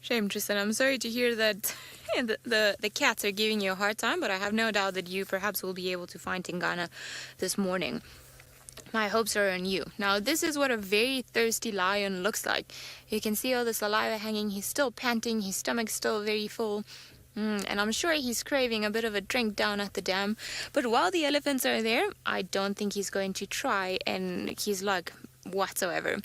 Shame, Tristan. I'm sorry to hear that the cats are giving you a hard time, but I have no doubt that you perhaps will be able to find Tingana this morning. My hopes are on you. Now, this is what a very thirsty lion looks like. You can see all the saliva hanging. He's still panting. His stomach's still very full. And I'm sure he's craving a bit of a drink down at the dam. But while the elephants are there, I don't think he's going to try and his luck whatsoever.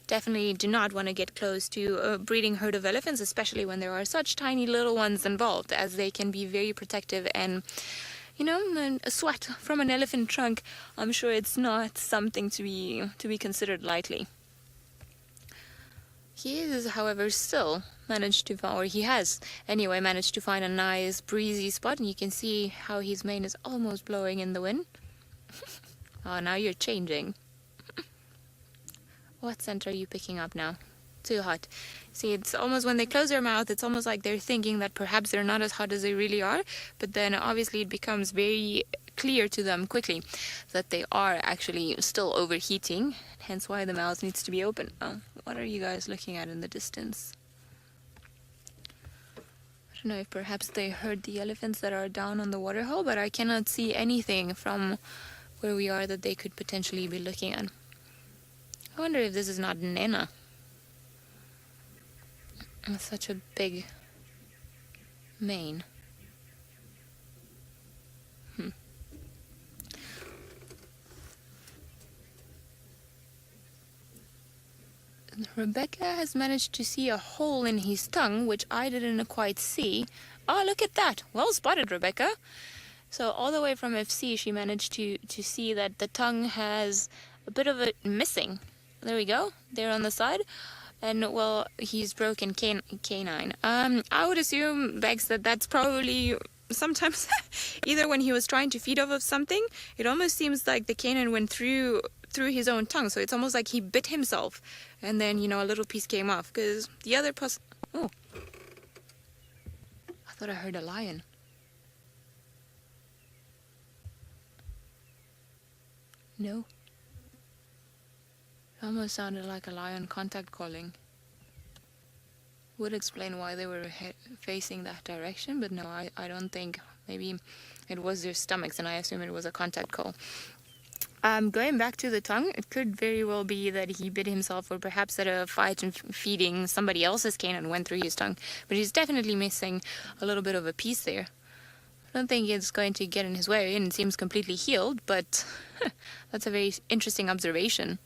Definitely do not want to get close to a breeding herd of elephants, especially when there are such tiny little ones involved, as they can be very protective. And you know, a swat from an elephant trunk, I'm sure it's not something to be considered lightly. He is, however, still managed to find, or he has anyway managed to find a nice breezy spot, and you can see how his mane is almost blowing in the wind. Oh, now you're changing. What scent are you picking up now? Too hot. See, it's almost when they close their mouth, it's almost like they're thinking that perhaps they're not as hot as they really are, but then obviously it becomes very clear to them quickly that they are actually still overheating, hence why the mouth needs to be open. Oh, what are you guys looking at in the distance? I don't know if perhaps they heard the elephants that are down on the waterhole, but I cannot see anything from where we are that they could potentially be looking at. I wonder if this is not Nena. Such a big mane. Rebecca has managed to see a hole in his tongue, which I didn't quite see. Oh, look at that. Well spotted, Rebecca. So all the way from FC, she managed to see that the tongue has a bit of it missing. There we go. There on the side. And, well, he's broken canine. I would assume, Bex, that that's probably sometimes either when he was trying to feed off of something, it almost seems like the canine went through his own tongue. So it's almost like he bit himself. And then, you know, a little piece came off. Because the other oh. I thought I heard a lion. No. It almost sounded like a lion contact calling. Would explain why they were facing that direction, but no, I don't think. Maybe it was their stomachs, and I assume it was a contact call. Going back to the tongue, it could very well be that he bit himself, or perhaps that a fight and feeding somebody else's canine went through his tongue. But he's definitely missing a little bit of a piece there. I don't think it's going to get in his way, and it seems completely healed, but that's a very interesting observation.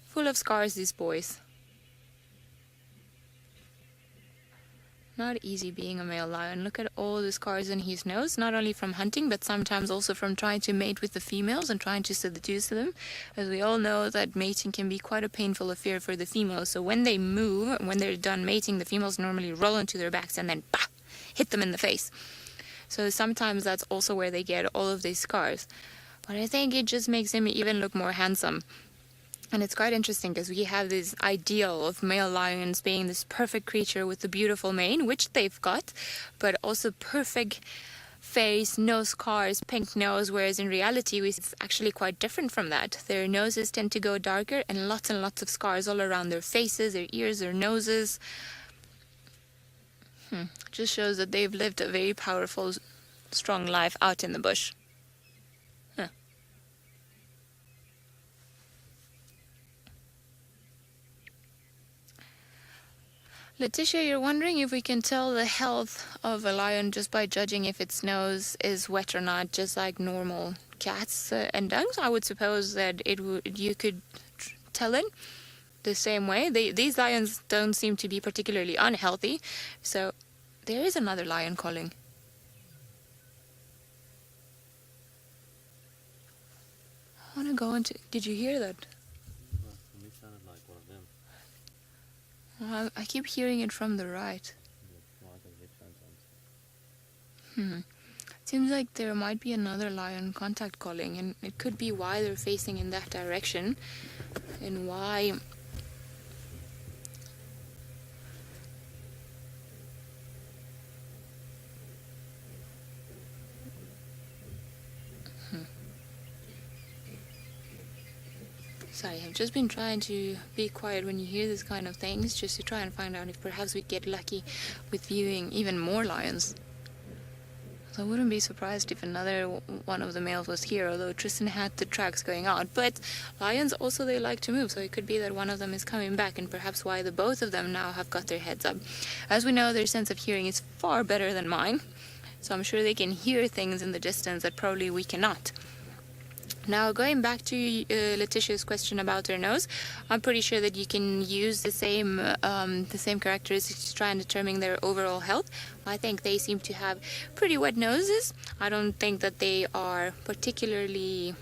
Full of scars, these boys. Not easy being a male lion. Look at all the scars on his nose, not only from hunting, but sometimes also from trying to mate with the females and trying to seduce them. As we all know, that mating can be quite a painful affair for the females. So when they move, when they're done mating, the females normally roll onto their backs and then hit them in the face. So sometimes that's also where they get all of these scars. But I think it just makes him even look more handsome. And it's quite interesting because we have this ideal of male lions being this perfect creature with the beautiful mane, which they've got, but also perfect face, no scars, pink nose, whereas in reality it's actually quite different from that. Their noses tend to go darker and lots of scars all around their faces, their ears, their noses. Just shows that they've lived a very powerful, strong life out in the bush. Letitia, you're wondering if we can tell the health of a lion just by judging if its nose is wet or not, just like normal cats and dogs. I would suppose that you could tell it the same way. These lions don't seem to be particularly unhealthy. So there is another lion calling. I want to go into... Did you hear that? I keep hearing it from the right. Seems like there might be another lion contact calling, and it could be why they're facing in that direction, and why... Sorry, I've just been trying to be quiet when you hear this kind of things, just to try and find out if perhaps we get lucky with viewing even more lions. So I wouldn't be surprised if another one of the males was here, although Tristan had the tracks going out. But lions also, they like to move, so it could be that one of them is coming back, and perhaps why the both of them now have got their heads up. As we know, their sense of hearing is far better than mine, so I'm sure they can hear things in the distance that probably we cannot. Now, going back to Letitia's question about their nose, I'm pretty sure that you can use the same characteristics to try and determine their overall health. I think they seem to have pretty wet noses. I don't think that they are particularly,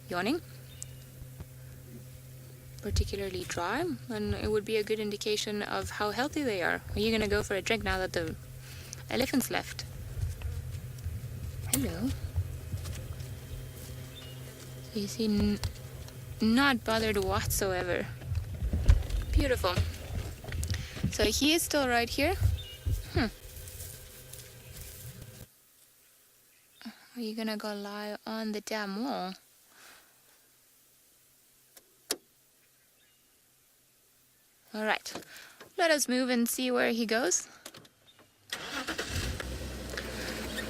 yawning, particularly dry, and it would be a good indication of how healthy they are. Are you going to go for a drink now that the elephant's left? Hello. You see, not bothered whatsoever. Beautiful. So he is still right here. Are you gonna go lie on the damn wall? All right. Let us move and see where he goes.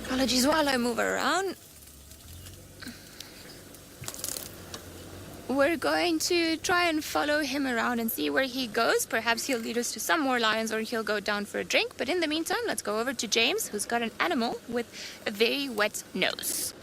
Apologies while I move around. We're going to try and follow him around and see where he goes. Perhaps he'll lead us to some more lions, or he'll go down for a drink. But in the meantime, let's go over to James, who's got an animal with a very wet nose.